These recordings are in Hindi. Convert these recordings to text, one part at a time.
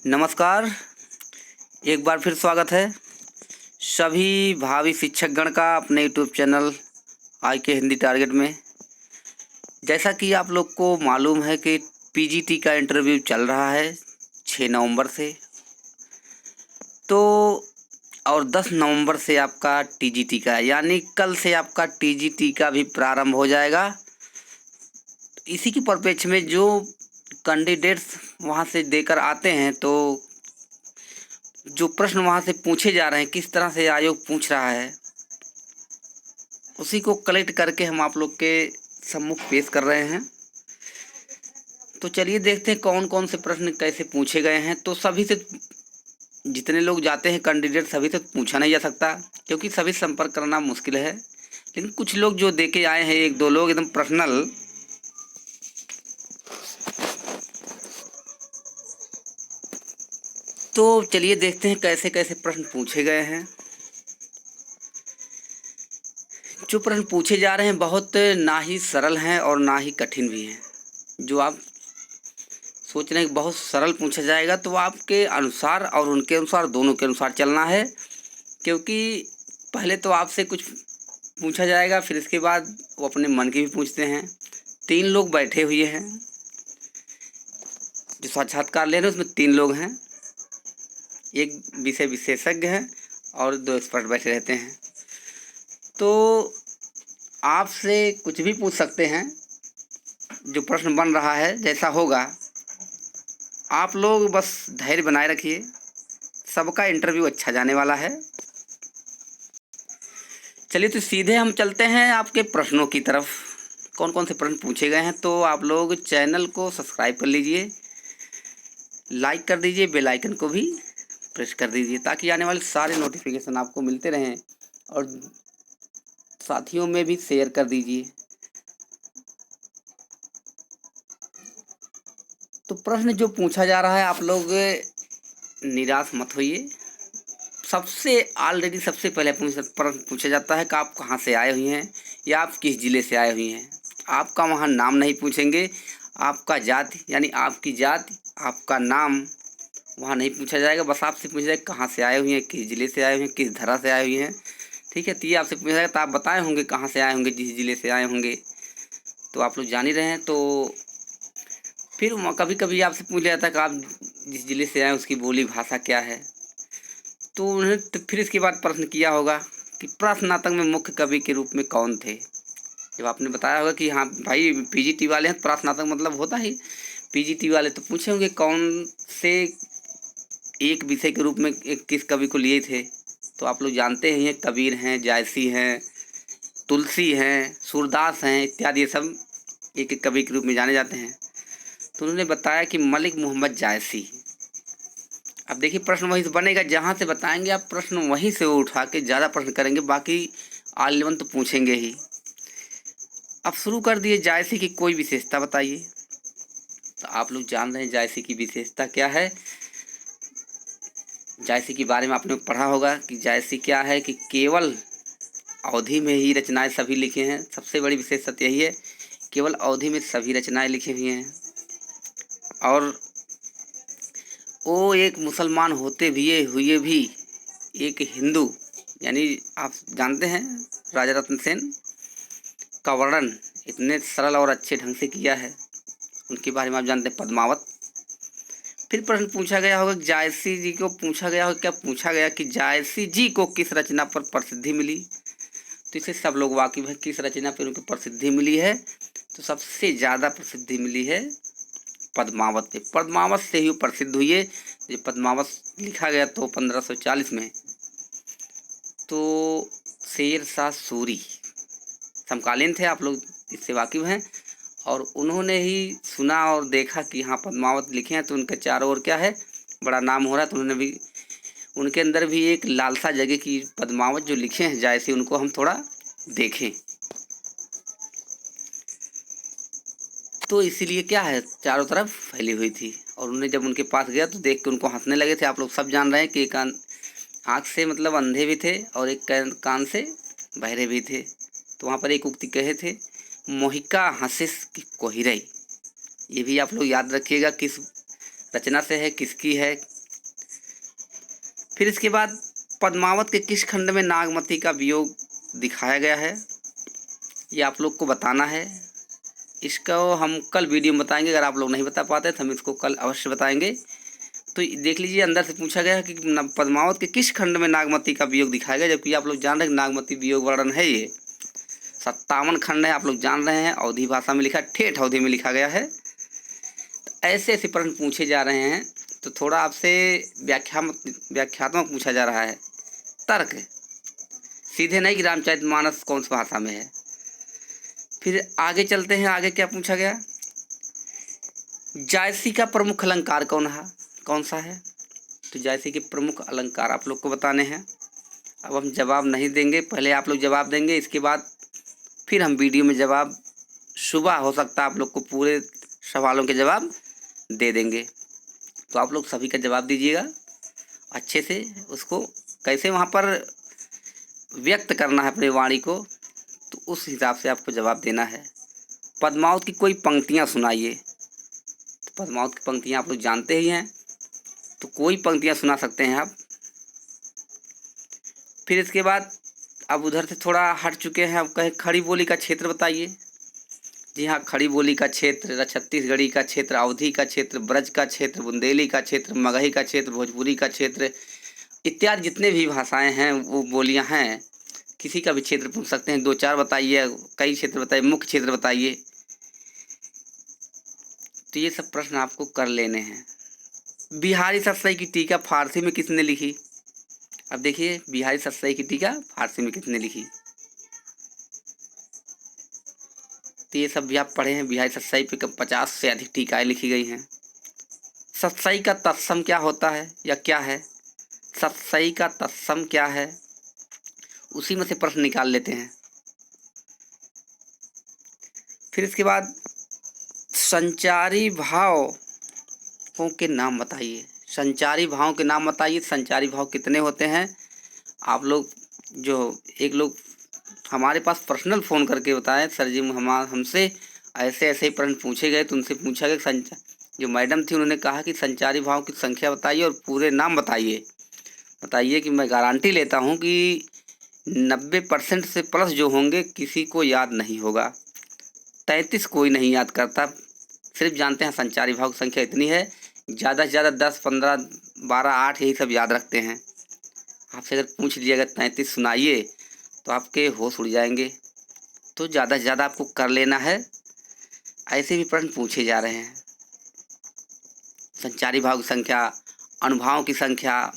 नमस्कार। एक बार फिर स्वागत है सभी भावी शिक्षकगण का अपने यूट्यूब चैनल आई के हिंदी टारगेट में। जैसा कि आप लोग को मालूम है कि पीजीटी का इंटरव्यू चल रहा है 6 नवंबर से, तो और 10 नवंबर से आपका टीजीटी का, यानी कल से आपका टीजीटी का भी प्रारंभ हो जाएगा। इसी के परिप्रेक्ष्य में जो कैंडिडेट्स वहाँ से देकर आते हैं, तो जो प्रश्न वहाँ से पूछे जा रहे हैं, किस तरह से आयोग पूछ रहा है, उसी को कलेक्ट करके हम आप लोग के सम्मुख पेश कर रहे हैं। तो चलिए देखते हैं कौन कौन से प्रश्न कैसे पूछे गए हैं। तो सभी से, जितने लोग जाते हैं कैंडिडेट, सभी से पूछा नहीं जा सकता क्योंकि सभी संपर्क करना मुश्किल है। लेकिन कुछ लोग जो दे के आए हैं, एक दो लोग एकदम पर्सनल, तो चलिए देखते हैं कैसे कैसे प्रश्न पूछे गए हैं। जो प्रश्न पूछे जा रहे हैं बहुत ना ही सरल हैं और ना ही कठिन भी हैं। जो आप सोच रहे हैं कि बहुत सरल पूछा जाएगा, तो आपके अनुसार और उनके अनुसार, दोनों के अनुसार चलना है। क्योंकि पहले तो आपसे कुछ पूछा जाएगा, फिर इसके बाद वो अपने मन की भी पूछते हैं। 3 लोग बैठे हुए हैं, जो साक्षात्कार ले रहे हैं उसमें 3 लोग हैं। एक विषय विशेषज्ञ है और 2 एक्सपर्ट बैठे रहते हैं। तो आपसे कुछ भी पूछ सकते हैं। जो प्रश्न बन रहा है जैसा होगा, आप लोग बस धैर्य बनाए रखिए। सबका इंटरव्यू अच्छा जाने वाला है। चलिए तो सीधे हम चलते हैं आपके प्रश्नों की तरफ। कौन कौन से प्रश्न पूछे गए हैं, तो आप लोग चैनल को सब्सक्राइब कर लीजिए, लाइक कर दीजिए, बेल आइकन को भी प्रेस कर दीजिए ताकि आने वाले सारे नोटिफिकेशन आपको मिलते रहें, और साथियों में भी शेयर कर दीजिए। तो प्रश्न जो पूछा जा रहा है, आप लोग निराश मत होइए। सबसे पहले प्रश्न पूछा जाता है कि आप कहाँ से आए हुए हैं या आप किस ज़िले से आए हुए हैं। आपका वहाँ नाम नहीं पूछेंगे, आपका जाति यानी आपकी जाति, आपका नाम वहाँ नहीं पूछा जाएगा। बस आपसे पूछा जाएगा कहाँ से आए हुए हैं, किस ज़िले से आए हुए हैं, किस धरा से आए हुए हैं। ठीक है, तो ये आपसे पूछा जाएगा, तो आप बताए होंगे कहाँ से आए होंगे, जिस ज़िले से आए होंगे तो आप लोग जान ही रहे हैं। तो फिर कभी कभी आपसे पूछ लिया जाता है कि आप जिस ज़िले से आए उसकी बोली भाषा क्या है। तो उन्हें तो फिर इसके बाद प्रश्न किया होगा कि प्रश्नातक में मुख्य कवि के रूप में कौन थे। जब आपने बताया होगा कि हाँ भाई पीजीटी वाले हैं, प्रश्नातक मतलब होता ही पीजीटी वाले, तो पूछे होंगे कौन से एक विषय के रूप में किस कवि को लिए थे। तो आप लोग जानते ही हैं, कबीर हैं, जायसी हैं, तुलसी हैं, सूरदास हैं इत्यादि, ये सब एक एक कवि के रूप में जाने जाते हैं। तो उन्होंने बताया कि मलिक मोहम्मद जायसी। अब देखिए प्रश्न वहीं से बनेगा, जहाँ से बताएंगे आप प्रश्न वहीं से वो उठा के ज़्यादा प्रश्न करेंगे, बाकी ऑल लेवन तो पूछेंगे ही। अब शुरू कर दिए, जायसी की कोई विशेषता बताइए। तो आप लोग जान रहे हैं जायसी की विशेषता क्या है। जायसी के बारे में आपने पढ़ा होगा कि जायसी क्या है, कि केवल अवधि में ही रचनाएं सभी लिखे हैं। सबसे बड़ी विशेषता यही है, केवल अवधि में सभी रचनाएं लिखी हुई हैं। और वो एक मुसलमान होते हुए भी एक हिंदू, यानी आप जानते हैं राजा रत्न सेन का वर्णन इतने सरल और अच्छे ढंग से किया है। उनके बारे में आप जानते हैं, पद्मावत। फिर प्रश्न पूछा गया होगा, जायसी जी को पूछा गया होगा, क्या पूछा गया कि जायसी जी को किस रचना पर प्रसिद्धि मिली। तो इसे सब लोग वाकिफ है, किस रचना पर उनको प्रसिद्धि मिली है। तो सबसे ज़्यादा प्रसिद्धि मिली है पद्मावत पे। पद्मावत से ही प्रसिद्ध हुई है। जब पद्मावत लिखा गया तो 1540 में, तो शेर शाह सूरी समकालीन थे, आप लोग इससे वाकिफ हैं। और उन्होंने ही सुना और देखा कि हाँ पद्मावत लिखे हैं, तो उनके चारों ओर क्या है, बड़ा नाम हो रहा है। तो उन्होंने भी, उनके अंदर भी एक लालसा जगह की पद्मावत जो लिखे हैं जायसी, उनको हम थोड़ा देखें। तो इसीलिए क्या है, चारों तरफ फैली हुई थी। और उन्हें जब उनके पास गया तो देख के उनको हंसने लगे थे। आप लोग सब जान रहे हैं कि एक आँख से मतलब अंधे भी थे और एक कान से बहरे भी थे। तो वहाँ पर एक उक्ति कहे थे, मोहिका हंसिस की कोहिरई। ये भी आप लोग याद रखिएगा, किस रचना से है, किसकी है, फिर इसके बाद पद्मावत के किस खंड में नागमती का वियोग दिखाया गया है, ये आप लोग को बताना है। इसको हम कल वीडियो में बताएंगे। अगर आप लोग नहीं बता पाते तो हम इसको कल अवश्य बताएंगे। तो देख लीजिए, अंदर से पूछा गया है कि पद्मावत के किस खंड में नागमती का वियोग दिखाया गया, जबकि आप लोग जान रहे हैं नागमती वियोग वर्णन है ये 57 खंड है। आप लोग जान रहे हैं, अवधी भाषा में लिखा, ठेठ अवधी में लिखा गया है। तो ऐसे ऐसे प्रश्न पूछे जा रहे हैं। तो थोड़ा आपसे व्याख्यात्मक पूछा जा रहा है, तर्क, सीधे नहीं कि रामचरितमानस कौन सी भाषा में है। फिर आगे चलते हैं। आगे क्या पूछा गया, जायसी का प्रमुख अलंकार कौन सा है। तो जायसी के प्रमुख अलंकार आप लोग को बताने हैं। अब हम जवाब नहीं देंगे, पहले आप लोग जवाब देंगे, इसके बाद फिर हम वीडियो में जवाब, सुबह हो सकता है आप लोग को पूरे सवालों के जवाब दे देंगे। तो आप लोग सभी का जवाब दीजिएगा अच्छे से। उसको कैसे वहाँ पर व्यक्त करना है अपनी वाणी को, तो उस हिसाब से आपको जवाब देना है। पद्मावत की कोई पंक्तियाँ सुनाइए। तो पद्मावत की पंक्तियाँ आप लोग जानते ही हैं, तो कोई पंक्तियाँ सुना सकते हैं आप। फिर इसके बाद अब उधर से थोड़ा हट चुके हैं। अब कहे खड़ी बोली का क्षेत्र बताइए। जी हाँ, खड़ी बोली का क्षेत्र, छत्तीसगढ़ी का क्षेत्र, अवधी का क्षेत्र, ब्रज का क्षेत्र, बुंदेली का क्षेत्र, मगही का क्षेत्र, भोजपुरी का क्षेत्र इत्यादि जितने भी भाषाएं हैं, वो बोलियां हैं, किसी का भी क्षेत्र पूछ सकते हैं। 2-4 बताइए, कई क्षेत्र बताइए, मुख्य क्षेत्र बताइए। तो ये सब प्रश्न आपको कर लेने हैं। बिहारी सतसई की टीका फारसी में किसने लिखी। अब देखिए, बिहारी सतसई की टीका फारसी में किसने लिखी, तो ये सब भी आप पढ़े हैं। बिहारी सतसई पे 50 से अधिक टीकाएं लिखी गई हैं। सतसई का तत्सम क्या होता है या क्या है, सतसई का तत्सम क्या है, उसी में से प्रश्न निकाल लेते हैं। फिर इसके बाद संचारी भावों के नाम बताइए। संचारी भावों के नाम बताइए। संचारी भाव कितने होते हैं, आप लोग जो एक लोग हमारे पास पर्सनल फ़ोन करके बताएं, सर जी हमसे ऐसे ऐसे प्रश्न पूछे गए। तो उनसे पूछा गया, जो मैडम थी उन्होंने कहा कि संचारी भाव की संख्या बताइए और पूरे नाम बताइए कि मैं गारंटी लेता हूँ कि 90% से प्लस जो होंगे किसी को याद नहीं होगा। 33 कोई नहीं याद करता, सिर्फ जानते हैं संचारी भाव की संख्या इतनी है। ज़्यादा से ज़्यादा 10, 15, 12, 8 यही सब याद रखते हैं। आपसे अगर पूछ लीजिएगा 33 सुनाइए तो आपके होश उड़ जाएंगे। तो ज़्यादा से ज़्यादा आपको कर लेना है। ऐसे भी प्रश्न पूछे जा रहे हैं। संचारी भाव की संख्या, अनुभाव की संख्या,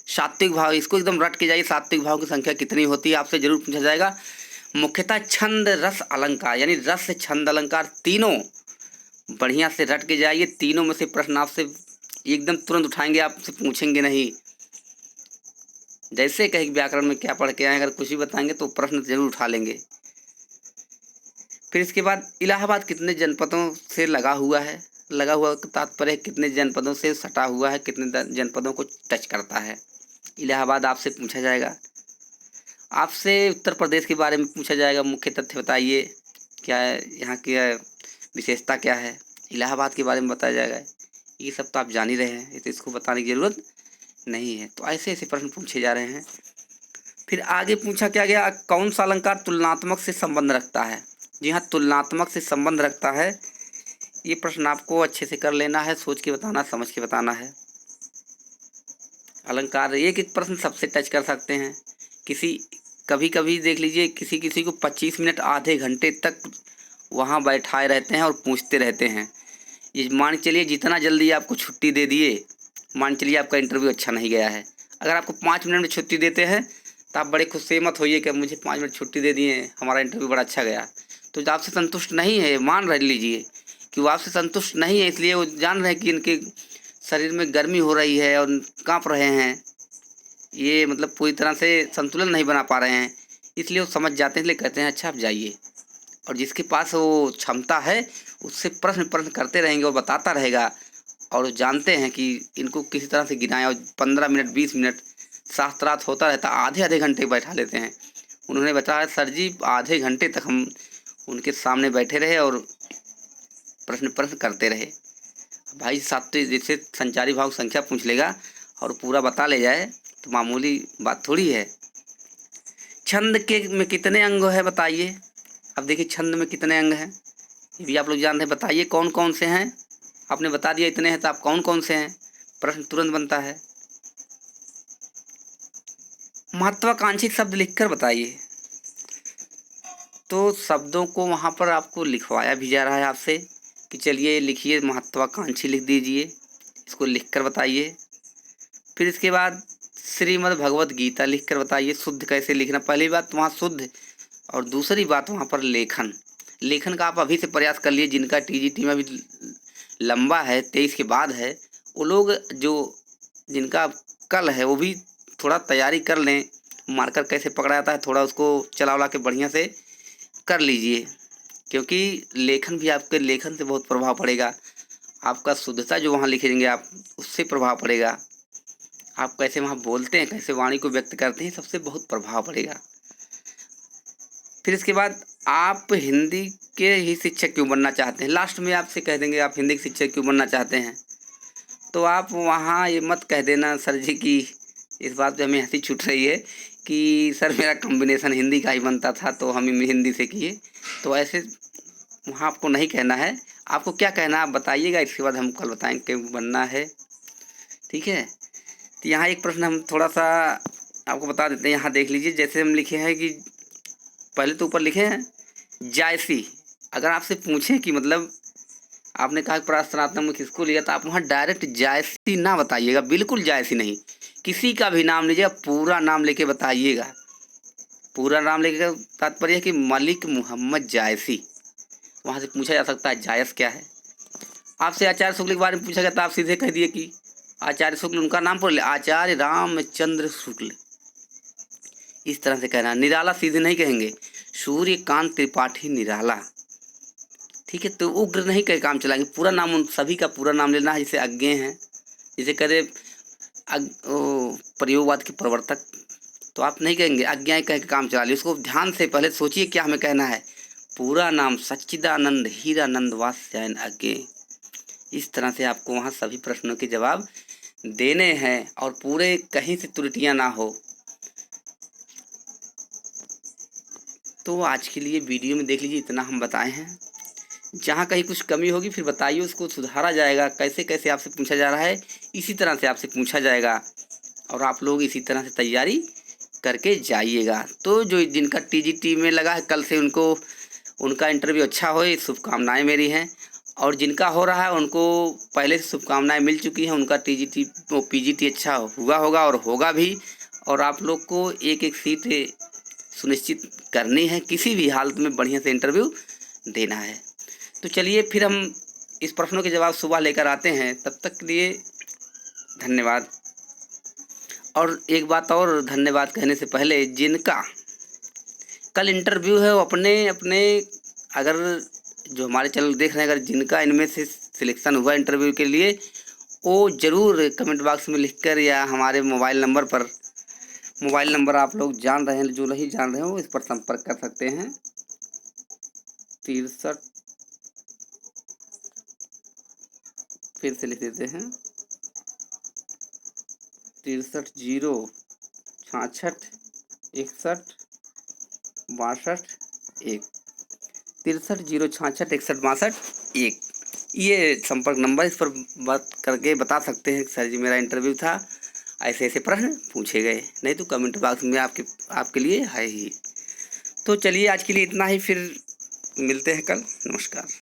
सात्विक भाव, इसको एकदम रट के जाइए। सात्विक भाव की संख्या कितनी होती है आपसे जरूर पूछा जाएगा। मुख्यतः छंद रस अलंकार, यानी रस छंद अलंकार तीनों बढ़िया से रट के जाइए। तीनों में से प्रश्न आपसे एकदम तुरंत उठाएंगे, आपसे पूछेंगे नहीं। जैसे कहीं व्याकरण में क्या पढ़ के आए, अगर कुछ भी बताएंगे तो प्रश्न जरूर उठा लेंगे। फिर इसके बाद इलाहाबाद कितने जनपदों से लगा हुआ है। लगा हुआ तात्पर्य कितने जनपदों से सटा हुआ है, कितने जनपदों को टच करता है। इलाहाबाद आपसे पूछा जाएगा। आपसे उत्तर प्रदेश के बारे में पूछा जाएगा। मुख्य तथ्य बताइए, क्या है यहाँ की विशेषता, क्या है। इलाहाबाद के बारे में बताया जाएगा। ये सब तो आप जान ही रहे हैं, तो इसको बताने की ज़रूरत नहीं है। तो ऐसे ऐसे प्रश्न पूछे जा रहे हैं। फिर आगे पूछा क्या गया, कौन सा अलंकार तुलनात्मक से संबंध रखता है। जी हाँ, तुलनात्मक से संबंध रखता है। ये प्रश्न आपको अच्छे से कर लेना है, सोच के बताना, समझ के बताना है। अलंकार एक एक प्रश्न सबसे टच कर सकते हैं। कभी कभी देख लीजिए, किसी को 25 मिनट आधे घंटे तक वहाँ बैठाए रहते हैं और पूछते रहते हैं। ये मान चलिए जितना जल्दी आपको छुट्टी दे दिए, मान चलिए आपका इंटरव्यू अच्छा नहीं गया है। अगर आपको 5 मिनट में छुट्टी देते हैं तो आप बड़े खुश से मत होइए कि मुझे 5 मिनट छुट्टी दे दिए, हमारा इंटरव्यू बड़ा अच्छा गया। तो जो आपसे संतुष्ट नहीं है, मान रह लीजिए कि वो आपसे संतुष्ट नहीं है, इसलिए वो जान रहे हैं कि इनके शरीर में गर्मी हो रही है और काँप रहे हैं, ये मतलब पूरी तरह से संतुलन नहीं बना पा रहे हैं, इसलिए वो समझ जाते हैं, इसलिए कहते हैं अच्छा आप जाइए। और जिसके पास वो क्षमता है उससे प्रश्न करते रहेंगे और बताता रहेगा, और जानते हैं कि इनको किसी तरह से गिनाया, और 15 मिनट 20 मिनट शास्त्रार्थ होता रहता, आधे घंटे बैठा लेते हैं। उन्होंने बताया सर जी आधे घंटे तक हम उनके सामने बैठे रहे और प्रश्न करते रहे। भाई साहब तो जैसे संचारी भाव संख्या पूछ लेगा और पूरा बता ले जाए तो मामूली बात थोड़ी है। छंद के में कितने अंग है बताइए। अब देखिए छंद में कितने अंग हैं ये भी आप लोग जानते हैं, बताइए कौन कौन से हैं। आपने बता दिया इतने हैं, तो आप कौन कौन से हैं, प्रश्न तुरंत बनता है। महत्वाकांक्षी शब्द लिखकर बताइए। तो शब्दों को वहाँ पर आपको लिखवाया भी जा रहा है आपसे कि चलिए लिखिए, महत्वाकांक्षी लिख दीजिए, इसको लिखकर बताइए। फिर इसके बाद श्रीमद् भगवत गीता लिखकर बताइए। शुद्ध कैसे लिखना, पहली बात वहाँ शुद्ध, और दूसरी बात वहाँ पर लेखन। लेखन का आप अभी से प्रयास कर लिए, जिनका टीजीटी में अभी लंबा है 23 के बाद है, वो लोग जो जिनका कल है वो भी थोड़ा तैयारी कर लें। मार्कर कैसे पकड़ा जाता है थोड़ा उसको चला उला के बढ़िया से कर लीजिए, क्योंकि लेखन भी आपके लेखन से बहुत प्रभाव पड़ेगा। आपका शुद्धता जो वहाँ लिखेंगे आप, उससे प्रभाव पड़ेगा। आप कैसे वहाँ बोलते हैं, कैसे वाणी को व्यक्त करते हैं, सबसे बहुत प्रभाव पड़ेगा। फिर इसके बाद आप हिंदी के ही शिक्षक क्यों बनना चाहते हैं, लास्ट में आपसे कह देंगे आप हिंदी के शिक्षक क्यों बनना चाहते हैं। तो आप वहाँ ये मत कह देना सर जी की, इस बात पे हमें हंसी छूट रही है कि सर मेरा कॉम्बिनेशन हिंदी का ही बनता था तो हम हिंदी से किए। तो ऐसे वहाँ आपको नहीं कहना है। आपको क्या कहना है आप बताइएगा, इसके बाद हम कल बताएंगे क्यों बनना है, ठीक है। तो यहाँ एक प्रश्न हम थोड़ा सा आपको बता देते हैं, यहाँ देख लीजिए। जैसे हम लिखे हैं कि पहले तो ऊपर लिखे हैं जायसी। अगर आपसे पूछें कि मतलब आपने कहा प्रार्थनात्मक में किसको लिया, तो आप वहाँ डायरेक्ट जायसी ना बताइएगा, बिल्कुल जायसी नहीं। किसी का भी नाम लीजिएगा, पूरा नाम लेके बताइएगा। पूरा नाम लेके तात्पर्य है कि मलिक मोहम्मद जायसी। वहाँ से पूछा जा सकता है जायस क्या है। आपसे आचार्य शुक्ल के बारे में पूछा गया तो आप सीधे कह दिए कि आचार्य शुक्ल, उनका नाम पढ़ ले, आचार्य रामचंद्र शुक्ल, इस तरह से कहना। निराला सीधे नहीं कहेंगे, सूर्यकांत त्रिपाठी निराला, ठीक है। तो उग्र नहीं कह काम चलाएंगे, पूरा नाम उन सभी का पूरा नाम लेना है। जैसे अज्ञे हैं, जैसे करे प्रयोगवाद के प्रवर्तक, तो आप नहीं कहेंगे अज्ञाएं कह के काम चला लिया। उसको ध्यान से पहले सोचिए क्या हमें कहना है। पूरा नाम सच्चिदानंद हीरानंद वात्स्यायन अज्ञे। इस तरह से आपको वहाँ सभी प्रश्नों के जवाब देने हैं और पूरे कहीं से त्रुटियां ना हो। तो आज के लिए वीडियो में देख लीजिए, इतना हम बताए हैं। जहाँ कहीं कुछ कमी होगी फिर बताइए, उसको सुधारा जाएगा। कैसे कैसे आपसे पूछा जा रहा है इसी तरह से आपसे पूछा जाएगा, और आप लोग इसी तरह से तैयारी करके जाइएगा। तो जो जिनका टीजीटी में लगा है कल से उनको, उनका इंटरव्यू अच्छा हो, शुभकामनाएं मेरी हैं। और जिनका हो रहा है उनको पहले से शुभकामनाएं मिल चुकी हैं, उनका टीजीटी पीजीटी अच्छा हुआ होगा और होगा भी। और आप लोग को एक एक सीट सुनिश्चित करनी है, किसी भी हालत में बढ़िया से इंटरव्यू देना है। तो चलिए फिर हम इस प्रश्नों के जवाब सुबह लेकर आते हैं, तब तक के लिए धन्यवाद। और एक बात और, धन्यवाद कहने से पहले जिनका कल इंटरव्यू है वो अपने अपने, अगर जो हमारे चैनल देख रहे हैं, अगर जिनका इनमें से सिलेक्शन हुआ इंटरव्यू के लिए, वो ज़रूर कमेंट बॉक्स में लिखकर या हमारे मोबाइल नंबर पर, मोबाइल नंबर आप लोग जान रहे हैं, जो नहीं जान रहे हो इस पर संपर्क कर सकते हैं। 63, फिर से लिख देते हैं 63 0 66 61 62 1, 63 0 66 61 62 1, ये संपर्क नंबर, इस पर बात करके बता सकते हैं सर जी मेरा इंटरव्यू था, ऐसे ऐसे प्रश्न पूछे गए। नहीं तो कमेंट बॉक्स में आपके लिए है ही। तो चलिए आज के लिए इतना ही, फिर मिलते हैं कल। नमस्कार।